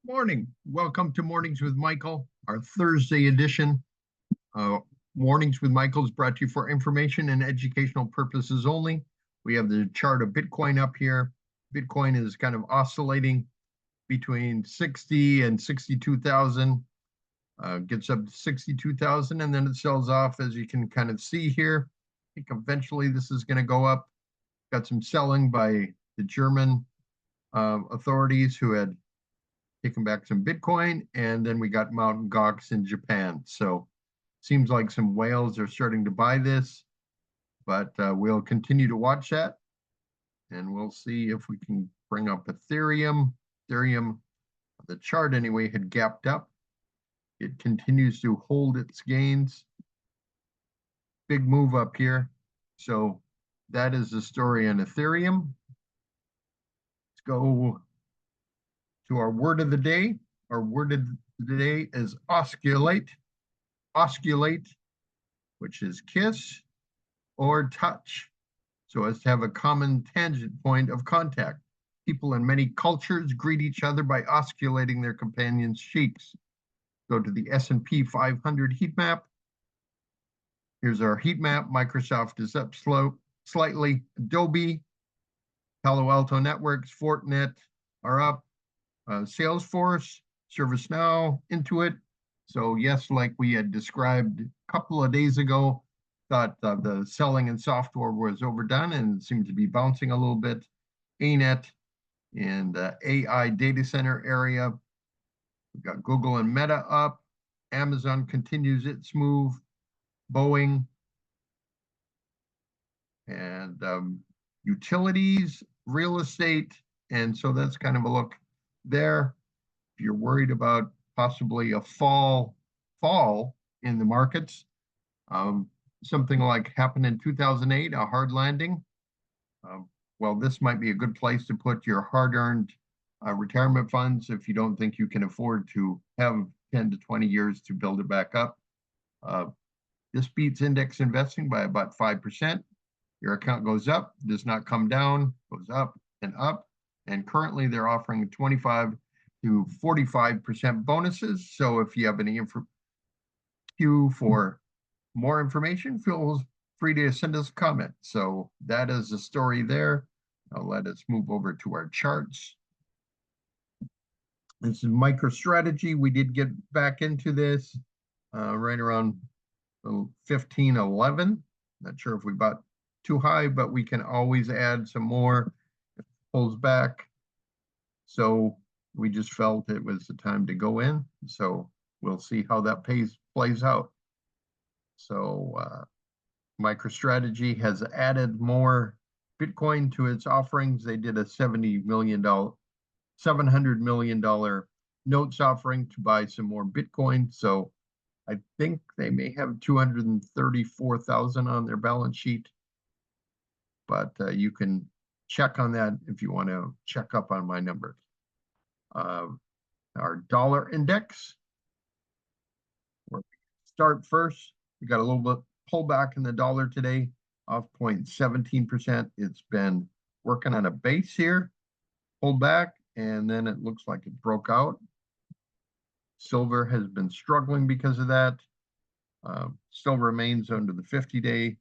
Morning. Welcome to Mornings with Michael, our Thursday edition. Mornings with Michael is brought to you for information and educational purposes only. We have the chart of Bitcoin up here. Bitcoin is kind of oscillating between 60 and 62,000. Gets up to 62,000 and then it sells off, as you can kind of see here. I think eventually this is going to go up. Got some selling by the German authorities who had taken back some Bitcoin, and then we got Mt. Gox in Japan. So seems like some whales are starting to buy this, but we'll continue to watch that, and we'll see if we can bring up Ethereum. Ethereum, the chart anyway, had gapped up. It continues to hold its gains. Big move up here. So that is the story on Ethereum. Let's go to our word of the day. Our word of the day is osculate. Osculate, which is kiss or touch, so as to have a common tangent point of contact. People in many cultures greet each other by osculating their companions' cheeks. Go to the S&P 500 heat map. Here's our heat map. Microsoft is up slightly. Adobe, Palo Alto Networks, Fortinet are up. Salesforce, ServiceNow, Intuit. So yes, like we had described a couple of days ago, thought the selling in software was overdone and seemed to be bouncing a little bit. ANET and AI data center area. We've got Google and Meta up. Amazon continues its move. Boeing and utilities, real estate. And so that's kind of a look there. If you're worried about possibly a fall in the markets, something like happened in 2008, a hard landing. Well, this might be a good place to put your hard-earned retirement funds if you don't think you can afford to have 10 to 20 years to build it back up. This beats index investing by about 5%. Your account goes up, does not come down, goes up and up. And currently they're offering 25 to 45% bonuses. So if you have any queue for more information, feel free to send us a comment. So that is the story there. Now let us move over to our charts. This is MicroStrategy. We did get back into this right around 1511. Not sure if we bought too high, but we can always add some more. It pulls back. So we just felt it was the time to go in. So we'll see how that plays out. So MicroStrategy has added more Bitcoin to its offerings. They did a $700 million notes offering to buy some more Bitcoin. So I think they may have 234,000 on their balance sheet, but you can check on that if you want to check up on my numbers. Our dollar index, where we start first, we got a little bit pullback in the dollar today, off 0.17%. It's been working on a base here, pulled back, and then it looks like it broke out. Silver has been struggling because of that. Still remains under the 50-day.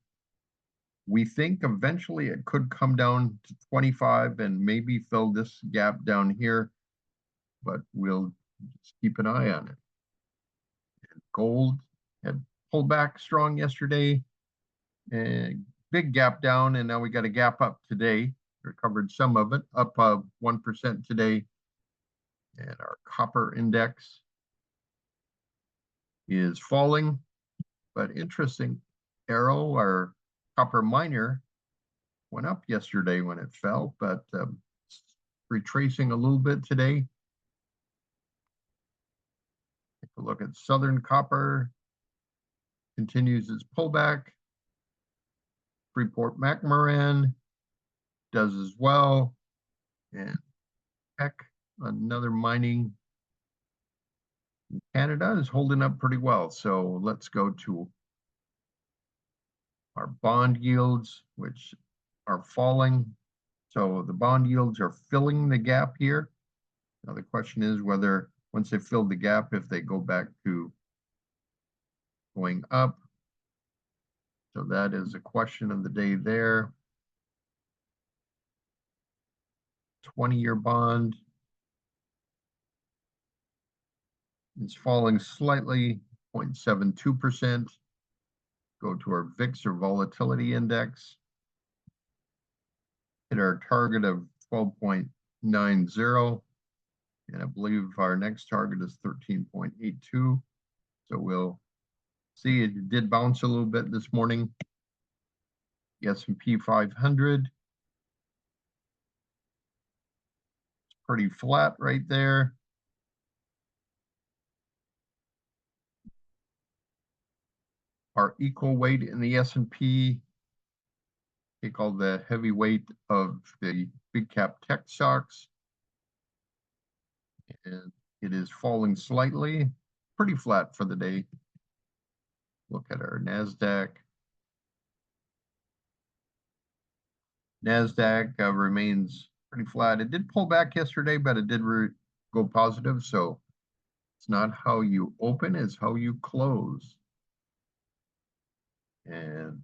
We think eventually it could come down to 25 and maybe fill this gap down here, but we'll just keep an eye on it. And gold had pulled back strong yesterday, and big gap down, and now we got a gap up today. Recovered some of it, up 1% today. And our copper index is falling, but interesting. Arrow, our copper miner, went up yesterday when it fell, but retracing a little bit today. Take a look at Southern Copper, continues its pullback. Freeport-McMoRan does as well. And Peck, another mining in Canada, is holding up pretty well. So let's go to our bond yields, which are falling. So the bond yields are filling the gap here. Now the question is whether once they filled the gap, if they go back to going up. So that is a question of the day there. 20-year bond is falling slightly, 0.72%. Go to our VIX or volatility index. Hit our target of 12.90. And I believe our next target is 13.82. So we'll see. It did bounce a little bit this morning. The S&P 500. It's pretty flat right there. Our equal weight in the S&P, take all the heavy weight of the big cap tech stocks, and it is falling slightly, pretty flat for the day. Look at our NASDAQ. NASDAQ remains pretty flat. It did pull back yesterday, but it did go positive. So it's not how you open, it's how you close. And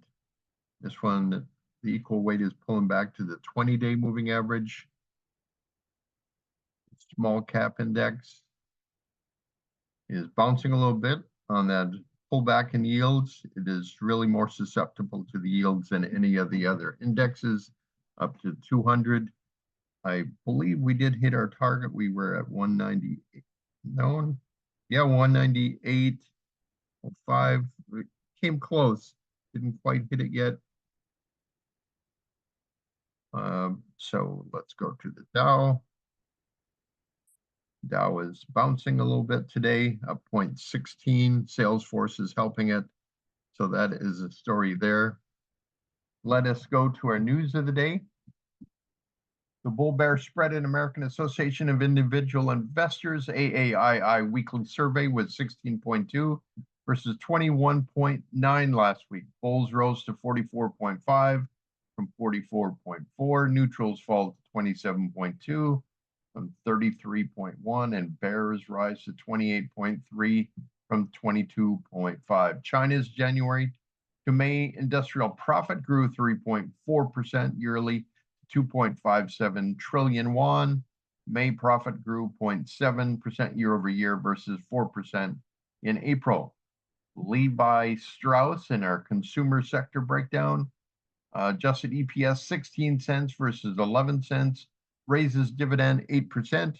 this one, the equal weight is pulling back to the 20-day moving average. Small cap index is bouncing a little bit on that pullback in yields. It is really more susceptible to the yields than any of the other indexes, up to 200. I believe we did hit our target. We were at 198. No, yeah, 198.05. We came close. Didn't quite hit it yet. So let's go to the Dow. Dow is bouncing a little bit today, up 0.16. Salesforce is helping it. So that is a story there. Let us go to our news of the day. The bull bear spread in American Association of Individual Investors, AAII weekly survey was 16.2 versus 21.9 last week. Bulls rose to 44.5 from 44.4. Neutrals fall to 27.2 from 33.1, and bears rise to 28.3 from 22.5. China's January to May industrial profit grew 3.4% yearly, 2.57 trillion won. May profit grew 0.7% year over year versus 4% in April. Levi Strauss in our consumer sector breakdown, adjusted EPS 16 cents versus 11 cents, raises dividend 8%,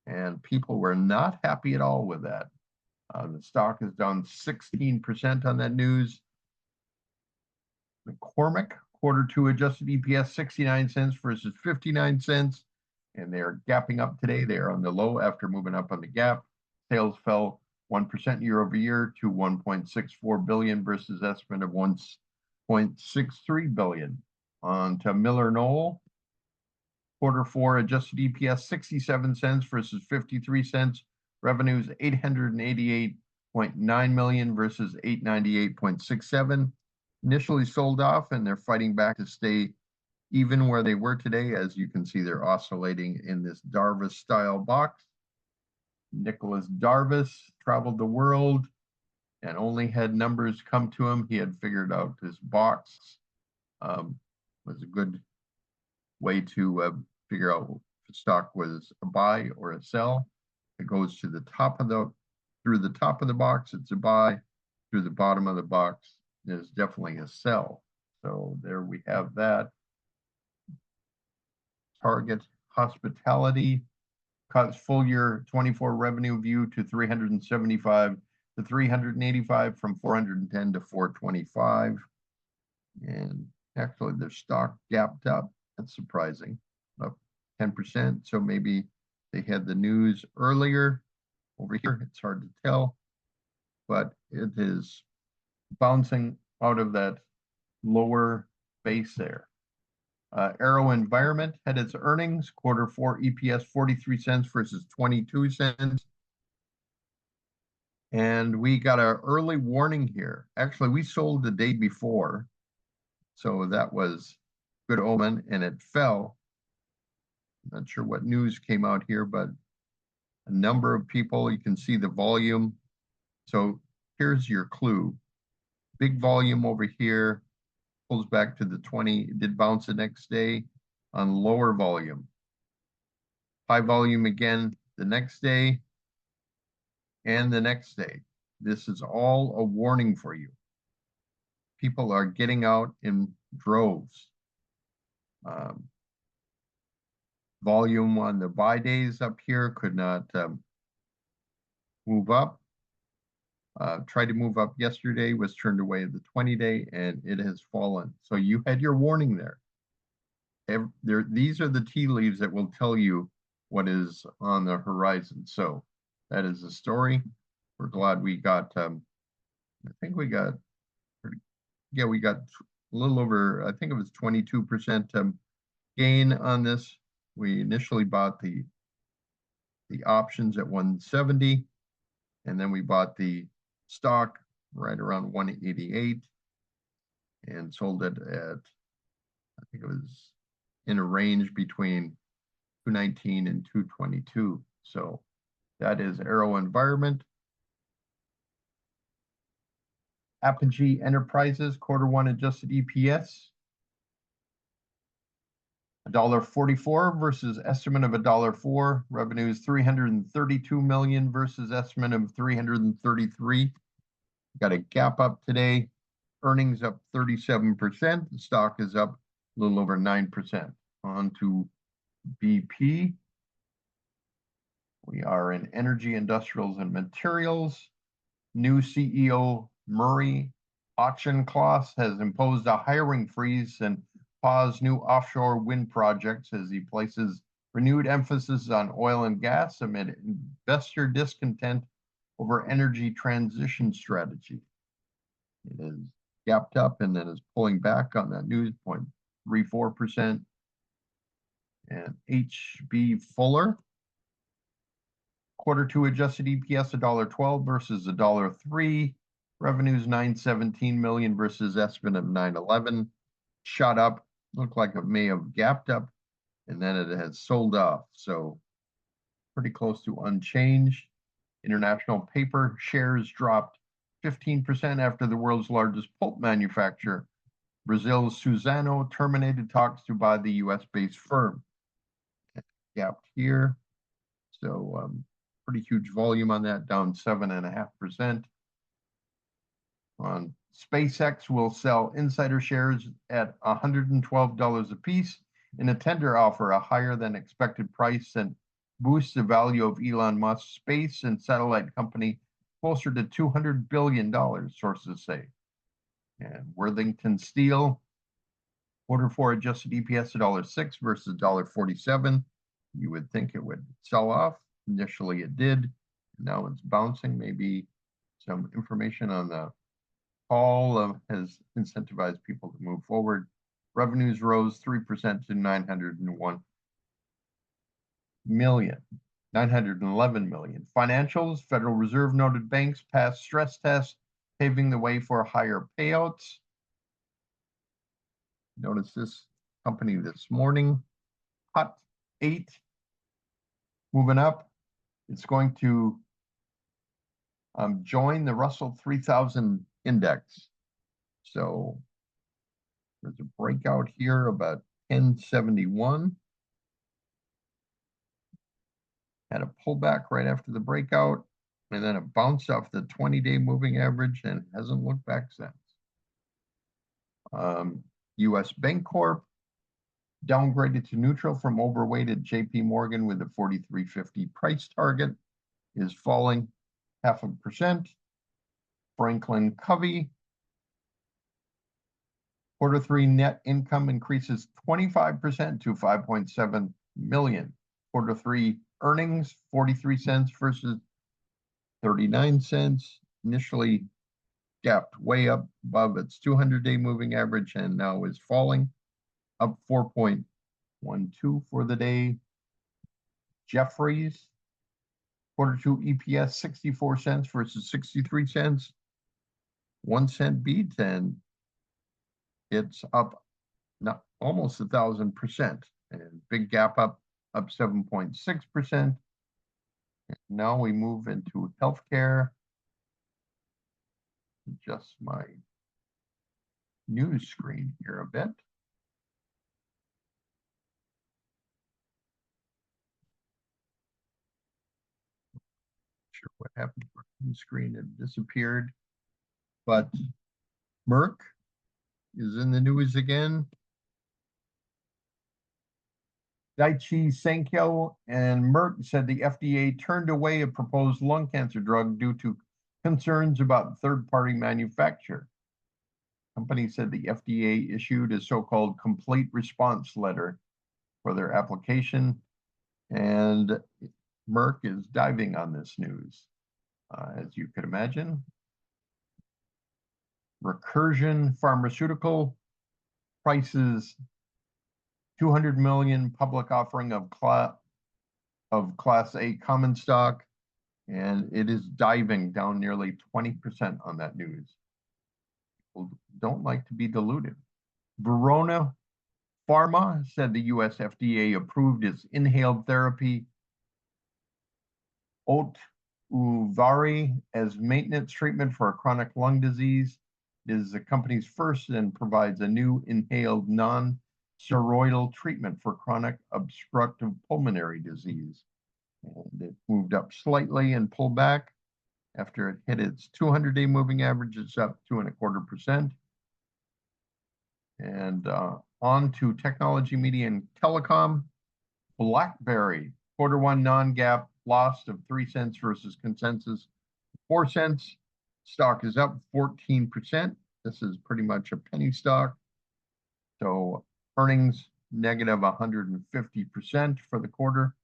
and people were not happy at all with that. The stock is down 16% on that news. McCormick, Q2 adjusted EPS 69 cents versus 59 cents, and they're gapping up today. They're on the low after moving up on the gap. Sales fell 1% year over year to 1.64 billion versus estimate of 1.63 billion. On to Miller Knoll. Q4 adjusted EPS 67 cents versus 53 cents. Revenues 888.9 million versus 898.67. Initially sold off, and they're fighting back to stay even where they were today. As you can see, they're oscillating in this Darvis style box. Nicholas Darvis traveled the world and only had numbers come to him. He had figured out his box was a good way to figure out if the stock was a buy or a sell. It goes to the top of through the top of the box, it's a buy. Through the bottom of the box is definitely a sell. So there we have that. Target Hospitality cuts full year 24 revenue view to 375 to 385 from 410 to 425. And actually their stock gapped up. That's surprising, up 10%. So maybe they had the news earlier. Over here, it's hard to tell, but it is bouncing out of that lower base there. Aero Environment had its earnings, Q4 EPS 43 cents versus 22 cents. And we got an early warning here. Actually, we sold the day before, so that was good omen, and it fell. Not sure what news came out here, but a number of people. You can see the volume. So here's your clue. Big volume over here, pulls back to the 20, it did bounce the next day on lower volume. High volume again the next day and the next day. This is all a warning for you. People are getting out in droves. Volume on the buy days up here could not move up. Tried to move up yesterday, was turned away at the 20-day, and it has fallen. So you had your warning there. These are the tea leaves that will tell you what is on the horizon. So that is the story. We're glad we got, I think we got, yeah, we got a little over, I think it was 22% gain on this. We initially bought the options at 170, and then we bought the stock right around 188 and sold it at, I think it was in a range between 219 and 222. So that is Aero Environment. Apogee Enterprises Q1 adjusted EPS $1.44 versus estimate of $1.04. Revenues 332 million versus estimate of 333. Got a gap up today. Earnings up 37%. The stock is up a little over 9%. On to BP. We are in energy, industrials, and materials. New CEO Murray Auchincloss has imposed a hiring freeze and paused new offshore wind projects as he places renewed emphasis on oil and gas amid investor discontent over energy transition strategy. It is gapped up and then is pulling back on that news, 0.34%. And HB Fuller, Q2 adjusted EPS $1.12 versus $1.03. Revenues 917 million versus estimate of 911. Shot up, looked like it may have gapped up, and then it has sold off. So pretty close to unchanged. International paper shares dropped 15% after the world's largest pulp manufacturer, Brazil's Suzano, terminated talks to buy the US-based firm. Gapped here. So pretty huge volume on that, down 7.5%. On SpaceX will sell insider shares at $112 a piece in a tender offer, a higher than expected price, and boosts the value of Elon Musk's space and satellite company closer to $200 billion, sources say. And Worthington Steel, Q4 adjusted EPS $1.06 versus $1.47. You would think it would sell off. Initially it did. Now it's bouncing. Maybe some information on the call has incentivized people to move forward. Revenues rose 3% to 911 million. Financials, Federal Reserve noted banks passed stress tests, paving the way for higher payouts. Notice this company this morning, Hut 8, moving up. It's going to join the Russell 3000 index. So there's a breakout here about 1071. Had a pullback right after the breakout, and then it bounced off the 20-day moving average and hasn't looked back since. US Bancorp downgraded to neutral from overweight at JP Morgan with a 43.50 price target, is falling 0.5%. Franklin Covey, Q3 net income increases 25% to 5.7 million. Q3 earnings 43 cents versus 39 cents. Initially gapped way up above its 200-day moving average and now is falling, up 4.12 for the day. Jeffries, Q2 EPS 64 cents versus 63 cents. 1 cent beat, and it's up not almost 1,000%. And big gap up 7.6%. Now we move into healthcare. Adjust my news screen here a bit. Sure what happened to our news screen, it disappeared. But Merck is in the news again. Daiichi Sankyo and Merck said the FDA turned away a proposed lung cancer drug due to concerns about third-party manufacture. Company said the FDA issued a so-called complete response letter for their application, and Merck is diving on this news, as you could imagine. Recursion Pharmaceutical prices 200 million public offering of Class A common stock, and it is diving down nearly 20% on that news. People don't like to be diluted. Verona Pharma said the US FDA approved its inhaled therapy Ohtuvayre as maintenance treatment for a chronic lung disease. It is the company's first and provides a new inhaled non-steroidal treatment for chronic obstructive pulmonary disease. And it moved up slightly and pulled back. After it hit its 200-day moving average, it's up 2.25%. And on to technology, media, and telecom. BlackBerry, Q1 non-GAAP loss of 3 cents versus consensus 4 cents. Stock is up 14%. This is pretty much a penny stock. So earnings negative 150% for the quarter.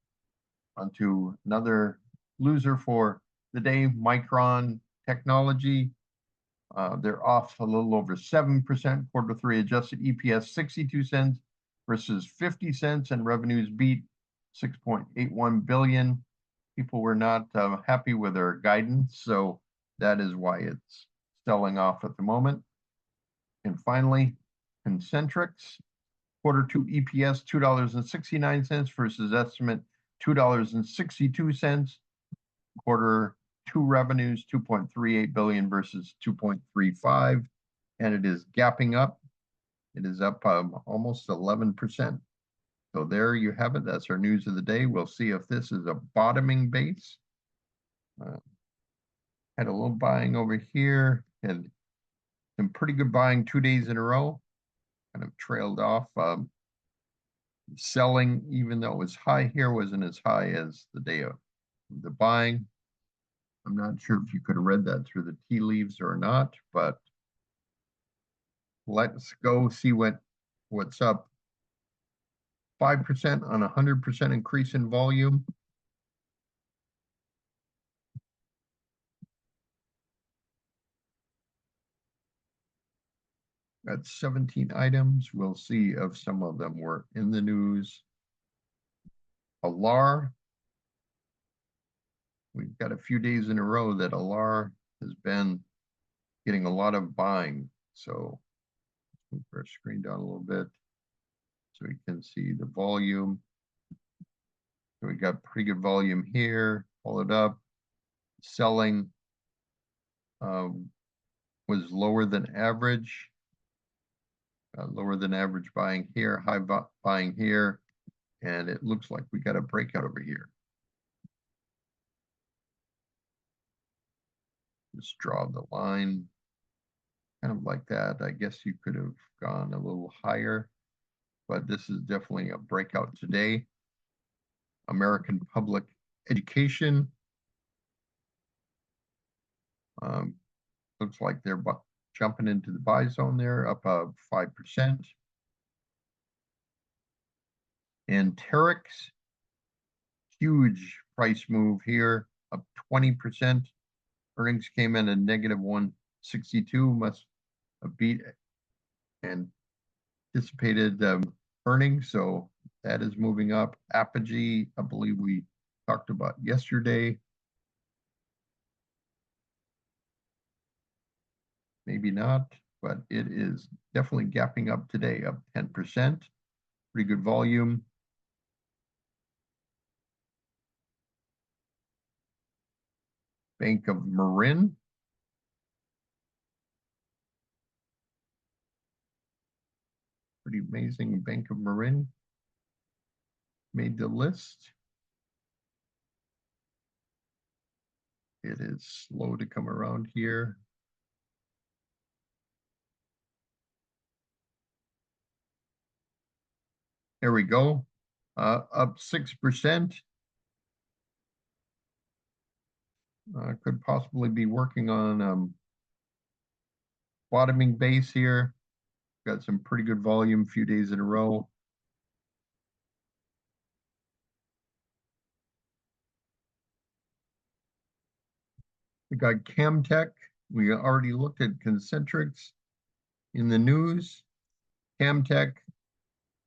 Onto another loser for the day, Micron Technology. They're off a little over 7%. Q3 adjusted EPS 62 cents versus 50 cents, and revenues beat 6.81 billion. People were not happy with their guidance, so that is why it's selling off at the moment. And finally, Concentrix, Q2 EPS $2.69 versus estimate $2.62. Q2 revenues 2.38 billion versus 2.35, and it is gapping up. It is up almost 11%. So there you have it. That's our news of the day. We'll see if this is a bottoming base. Had a little buying over here, and some pretty good buying 2 days in a row. Kind of trailed off. Selling, even though it was high here, wasn't as high as the day of the buying. I'm not sure if you could have read that through the tea leaves or not, but let's go see what's up. 5% on 100% increase in volume. That's 17 items. We'll see if some of them were in the news. Alar. We've got a few days in a row that Alar has been getting a lot of buying. So let's move our screen down a little bit so we can see the volume. So we got pretty good volume here. Pull it up. Selling was lower than average. Lower than average buying here, high buying here, and it looks like we got a breakout over here. Just draw the line, kind of like that. I guess you could have gone a little higher, but this is definitely a breakout today. American Public Education. Looks like they're jumping into the buy zone there, up 5%. And Terex, huge price move here, up 20%. Earnings came in at negative 162, must have beat anticipated earnings, so that is moving up. Apogee, I believe we talked about yesterday. Maybe not, but it is definitely gapping up today, up 10%. Pretty good volume. Bank of Marin. Pretty amazing. Bank of Marin made the list. It is slow to come around here. There we go. Up 6%. Could possibly be working on bottoming base here. Got some pretty good volume, few days in a row. We got Camtech. We already looked at Concentrics in the news. Camtech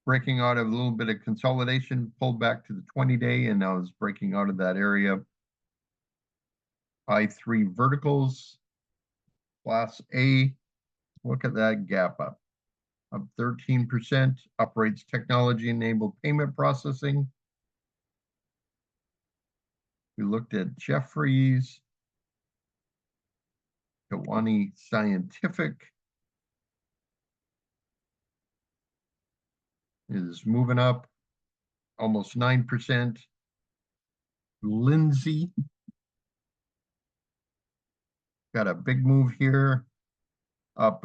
breaking out of a little bit of consolidation, pulled back to the 20-day, and now is breaking out of that area. I3 verticals, class A. Look at that gap up 13%. Operates technology-enabled payment processing. We looked at Jeffries, Kawani Scientific is moving up almost 9%. Lindsay got a big move here, up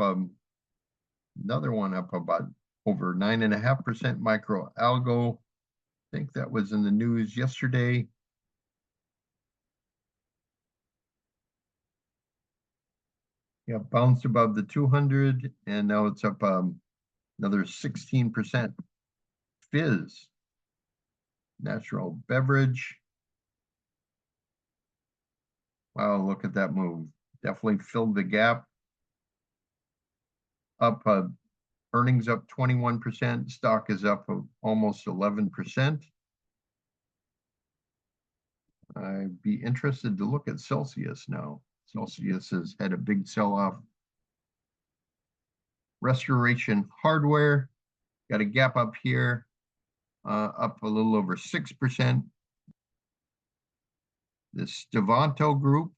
another one up about over 9.5%. Micro Algo, I think that was in the news yesterday. Yeah, bounced above the 200, and now it's up another 16%. Fizz, natural beverage. Wow, look at that move. Definitely filled the gap. Up, earnings up 21%. Stock is up almost 11%. I'd be interested to look at Celsius now. Celsius has had a big sell-off. Restoration Hardware got a gap up here, up a little over 6%. The Stevonto Group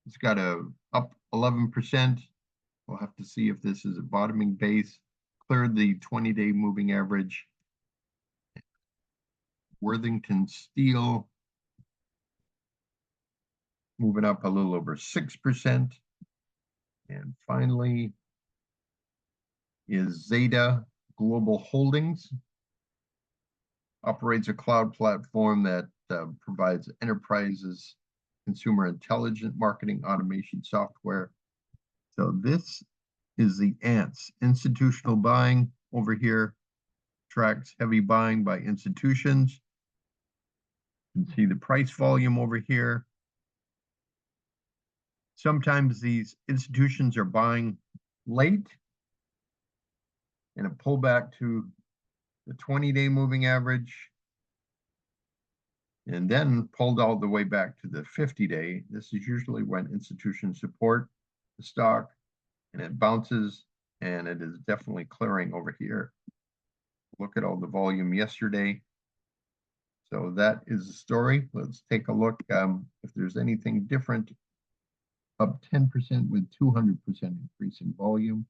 has got a up 11%. We'll have to see if this is a bottoming base. Cleared the 20-day moving average. Worthington Steel moving up a little over 6%. And finally is Zeta Global Holdings. Operates a cloud platform that provides enterprises consumer intelligent marketing automation software. So this is the ANTS, institutional buying over here. Tracks heavy buying by institutions. You can see the price volume over here. Sometimes these institutions are buying late and a pullback to the 20-day moving average, and then pulled all the way back to the 50-day. This is usually when institutions support the stock, and it bounces, and it is definitely clearing over here. Look at all the volume yesterday. So that is the story. Let's take a look if there's anything different. Up 10% with 200% increase in volume.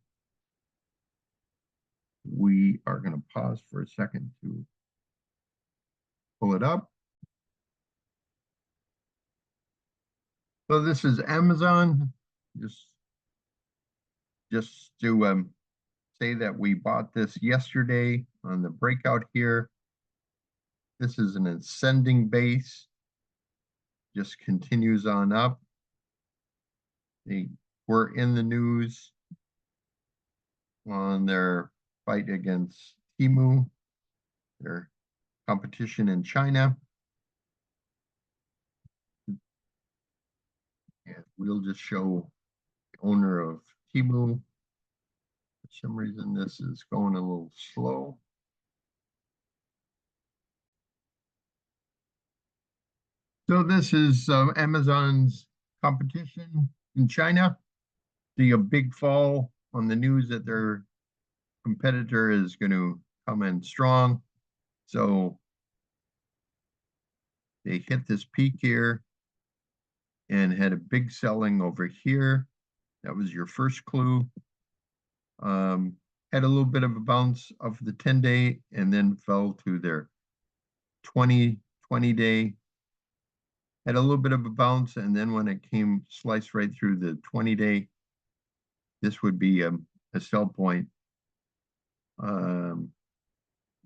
We are going to pause for a second to pull it up. So this is Amazon. Just to say that we bought this yesterday on the breakout here. This is an ascending base. Just continues on up. They were in the news on their fight against Temu, their competition in China. And we'll just show the owner of Temu. For some reason, this is going a little slow. So this is Amazon's competition in China. See a big fall on the news that their competitor is going to come in strong. So They hit this peak here and had a big selling over here. That was your first clue. Had a little bit of a bounce of the 10-day and then fell to their 20-day. Had a little bit of a bounce, and then when it came sliced right through the 20-day, this would be a sell point. And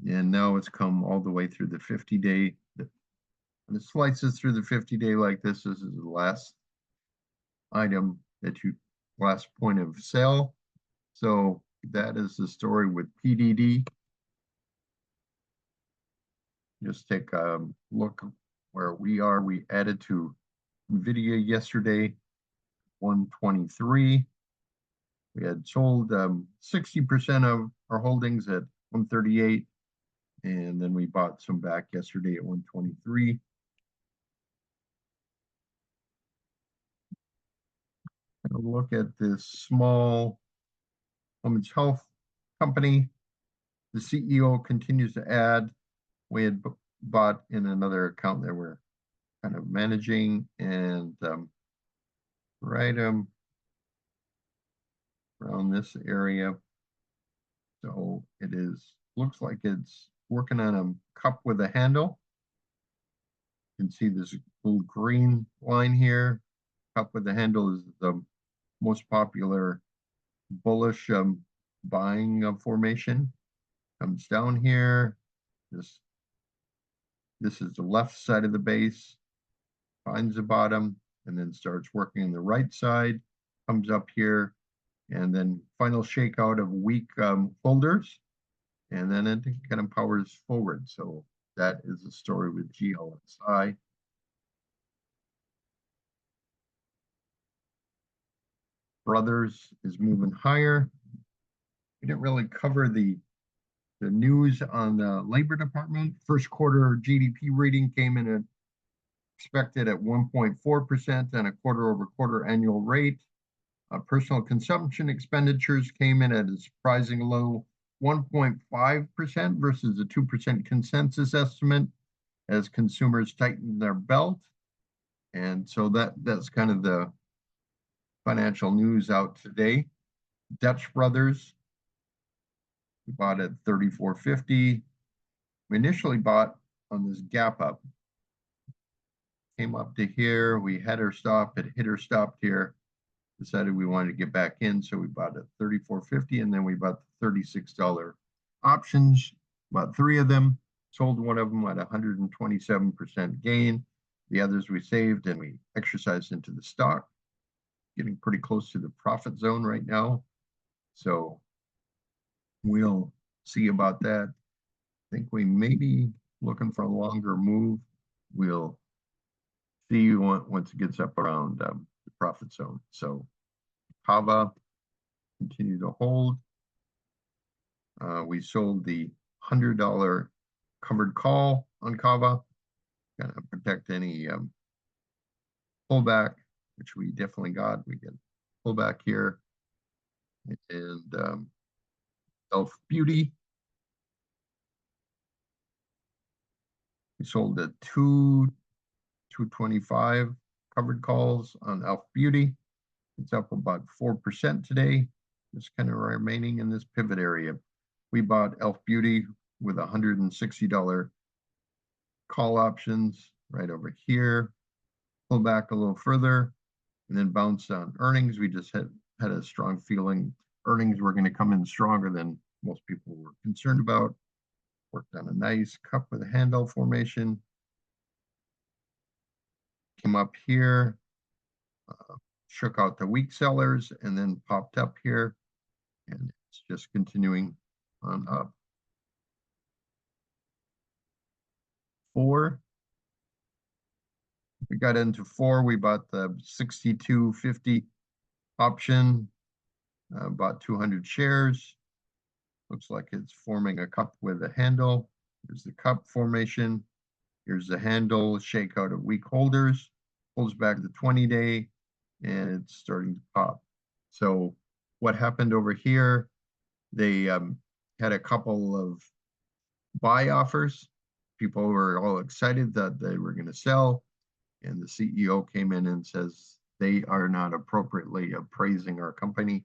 now it's come all the way through the 50-day. When it slices through the 50-day like this is the last item last point of sale. So that is the story with PDD. Just take a look where we are. We added to NVIDIA yesterday, 123. We had sold 60% of our holdings at 138, and then we bought some back yesterday at 123. And a look at this small women's health company. The CEO continues to add. We had bought in another account that we're kind of managing, and right around this area. So it looks like it's working on a cup with a handle. You can see this little green line here. Cup with a handle is the most popular bullish buying formation. Comes down here. This is the left side of the base, finds the bottom, and then starts working on the right side, comes up here, and then final shakeout of weak holders, and then it kind of powers forward. So that is the story with GLSI. Brothers is moving higher. We didn't really cover the news on the Labor Department. First quarter GDP reading came in at expected at 1.4% and a quarter-over-quarter annual rate. Personal consumption expenditures came in at a surprising low 1.5% versus a 2% consensus estimate as consumers tighten their belt. And so that's kind of the financial news out today. Dutch Brothers, we bought at 34.50. We initially bought on this gap up. Came up to here, we had her stop, it hit her stopped here. Decided we wanted to get back in, so we bought at 34.50, and then we bought the $36 options, bought 3 of them, sold one of them at 127% gain. The others we saved and we exercised into the stock, getting pretty close to the profit zone right now. So we'll see about that. I think we may be looking for a longer move. We'll see once it gets up around the profit zone. So Kava continue to hold. We sold the $100 covered call on Kava, kind of protect any pullback, which we definitely got. We get pullback here. And Elf Beauty, we sold the 225 covered calls on Elf Beauty. It's up about 4% today. Just kind of remaining in this pivot area. We bought Elf Beauty with $160 call options right over here. Pull back a little further and then bounced on earnings. We just had a strong feeling earnings were going to come in stronger than most people were concerned about. Worked on a nice cup with a handle formation. Came up here, shook out the weak sellers, and then popped up here. And it's just continuing on up. 4. We got into 4. We bought the 62.50 option, bought 200 shares. Looks like it's forming a cup with a handle. Here's the cup formation. Here's the handle, shakeout of weak holders. Pulls back the 20-day, and it's starting to pop. So what happened over here, they had a couple of buy offers. people were all excited that they were going to sell, and the CEO came in and says they are not appropriately appraising our company,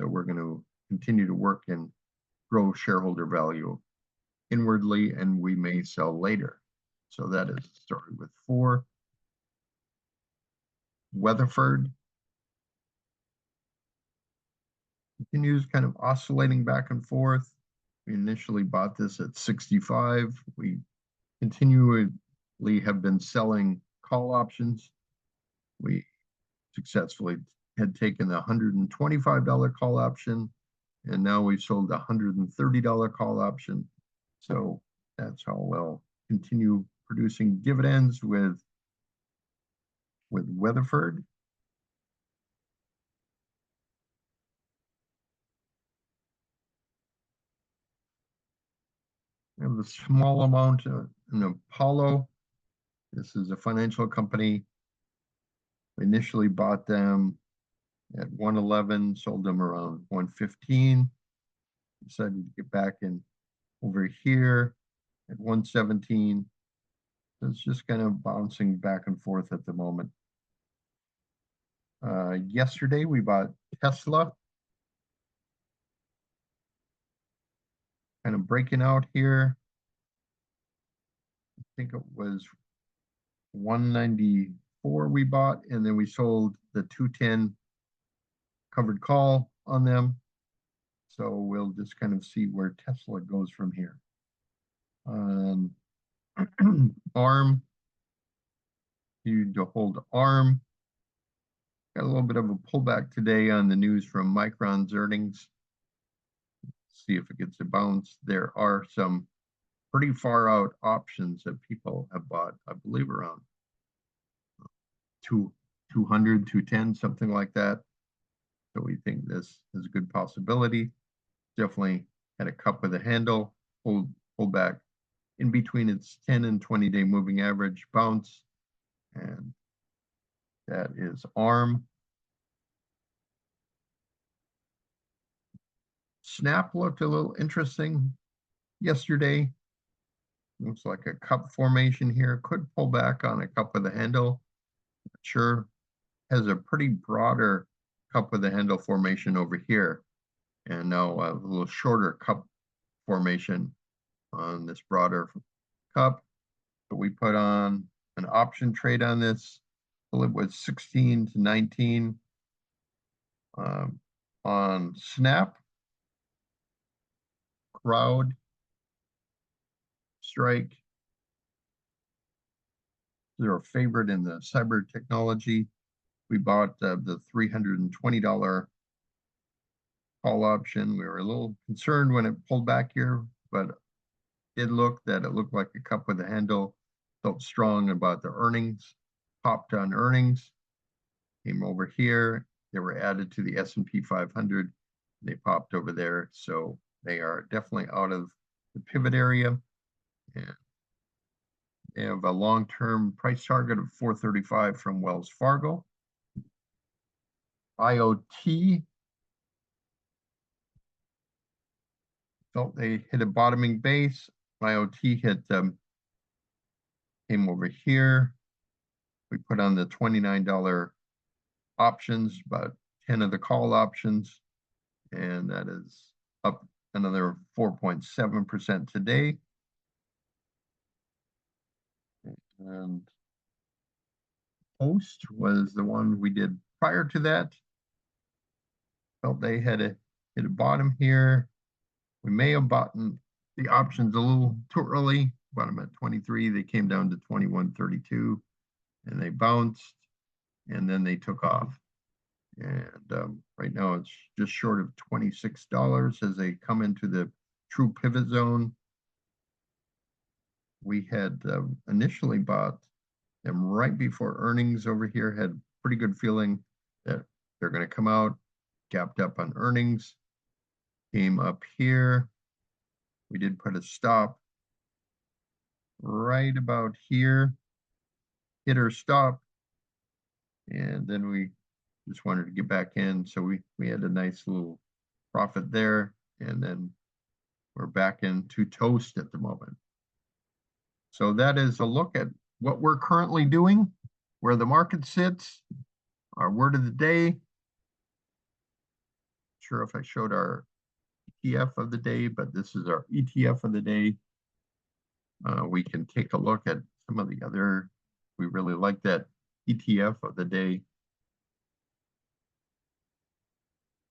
so we're going to continue to work and grow shareholder value inwardly, and we may sell later. So that is the story with 4. Weatherford continues kind of oscillating back and forth. We initially bought this at 65. We continually have been selling call options. We successfully had taken the $125 call option, and now we've sold the $130 call option. So that's how we'll continue producing dividends with Weatherford. We have a small amount in Apollo. This is a financial company. We initially bought them at 111, sold them around 115. Decided to get back in over here at 117. So it's just kind of bouncing back and forth at the moment. Yesterday we bought Tesla. Kind of breaking out here. I think it was 194 we bought, and then we sold the 210 covered call on them. So we'll just kind of see where Tesla goes from here. ARM, you to hold ARM. Got a little bit of a pullback today on the news from Micron's earnings. See if it gets a bounce. There are some pretty far out options that people have bought, I believe around 200, 210, something like that. So we think this is a good possibility. Definitely had a cup with a handle, pull back in between its 10 and 20-day moving average, bounce, and that is ARM. Snap looked a little interesting yesterday. Looks like a cup formation here. Could pull back on a cup with a handle. Not sure. Has a pretty broader cup with a handle formation over here. And now a little shorter cup formation on this broader cup. So we put on an option trade on this. It was 16 to 19 on Snap, Crowd, Strike. They're a favorite in the cyber technology. We bought the $320 call option. We were a little concerned when it pulled back here, but it looked like a cup with a handle. Felt strong about the earnings. Popped on earnings. Came over here. They were added to the S&P 500. They popped over there, so they are definitely out of the pivot area. And they have a long-term price target of 435 from Wells Fargo. IoT felt they hit a bottoming base. IoT came over here. We put on the $29 options, about 10 of the call options, and that is up another 4.7% today. And Post was the one we did prior to that. Felt they had hit a bottom here. We may have bought the options a little too early. Bought them at 23. They came down to 21.32, and they bounced, and then they took off. And right now it's just short of $26 as they come into the true pivot zone. We had initially bought them right before earnings over here, had pretty good feeling that they're going to come out, gapped up on earnings, came up here. We did put a stop right about here, hit our stop, and then we just wanted to get back in. So we had a nice little profit there, and then we're back into Toast at the moment. So that is a look at what we're currently doing, where the market sits, our word of the day. Sure if I showed our ETF of the day, but this is our ETF of the day. We can take a look at some of the other, we really like that ETF of the day.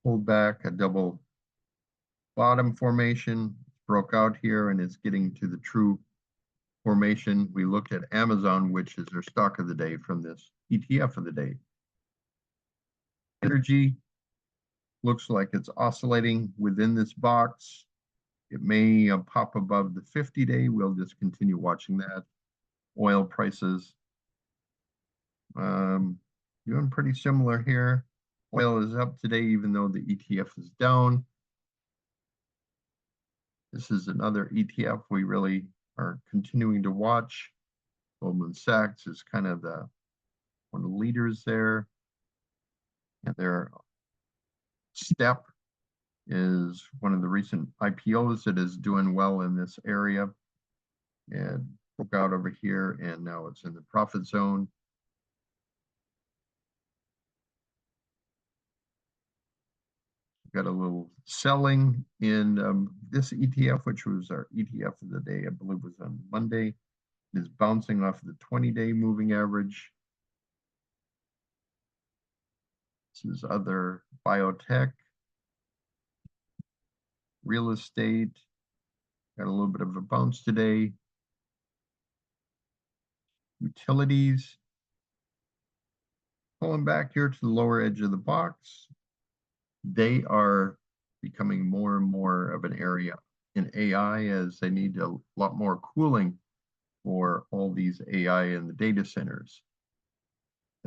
Pulled back, a double bottom formation, broke out here and is getting to the true formation. We look at Amazon, which is our stock of the day from this ETF of the day. Energy looks like it's oscillating within this box. It may pop above the 50-day. We'll just continue watching that. Oil prices doing pretty similar here. Oil is up today, even though the ETF is down. This is another ETF we really are continuing to watch. Goldman Sachs is kind of one of the leaders there. And their STEP is one of the recent IPOs that is doing well in this area. And broke out over here, and now it's in the profit zone. Got a little selling in this ETF, which was our ETF of the day, I believe was on Monday. It is bouncing off the 20-day moving average. This is other biotech, real estate. Got a little bit of a bounce today. Utilities. Pulling back here to the lower edge of the box. They are becoming more and more of an area in AI as they need a lot more cooling for all these AI in the data centers.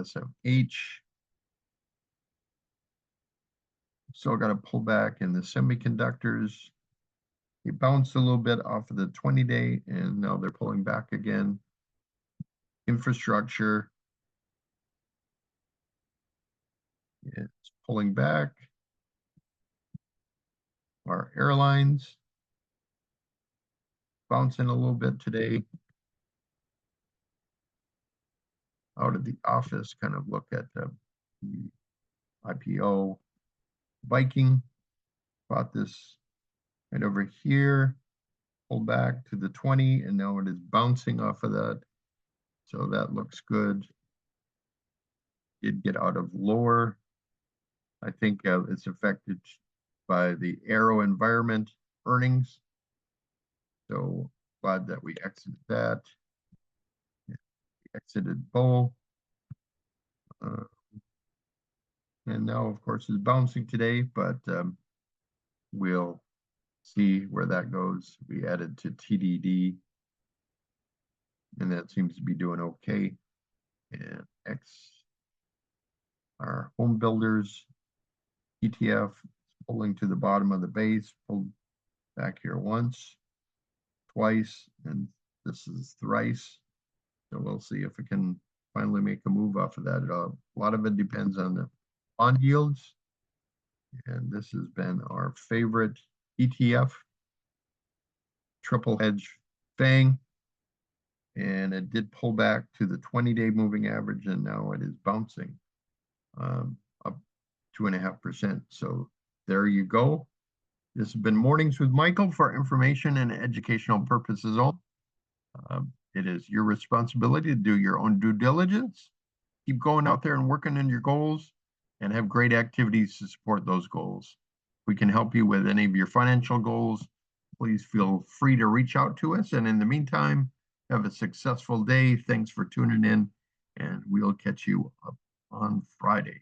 SMH. Still got to pull back in the semiconductors. They bounced a little bit off of the 20-day, and now they're pulling back again. Infrastructure. It's pulling back. Our airlines bouncing a little bit today. Out of the office, kind of look at the IPO. Viking bought this right over here, pulled back to the 20, and now it is bouncing off of that. So that looks good. Did get out of lower. I think it's affected by the Aero Environment earnings. So glad that we exited that. We exited Bull. And now, of course, it's bouncing today, but we'll see where that goes. We added to TDD, and that seems to be doing okay. And our home builders ETF pulling to the bottom of the base, pulled back here once, twice, and this is thrice. So we'll see if we can finally make a move off of that. A lot of it depends on the bond yields. And this has been our favorite ETF, triple hedge FANG. And it did pull back to the 20-day moving average, and now it is bouncing up 2.5%. So there you go. This has been Mornings with Michael for information and educational purposes only. It is your responsibility to do your own due diligence. Keep going out there and working on your goals and have great activities to support those goals. We can help you with any of your financial goals. Please feel free to reach out to us. And in the meantime, have a successful day. Thanks for tuning in, and we'll catch you up on Friday.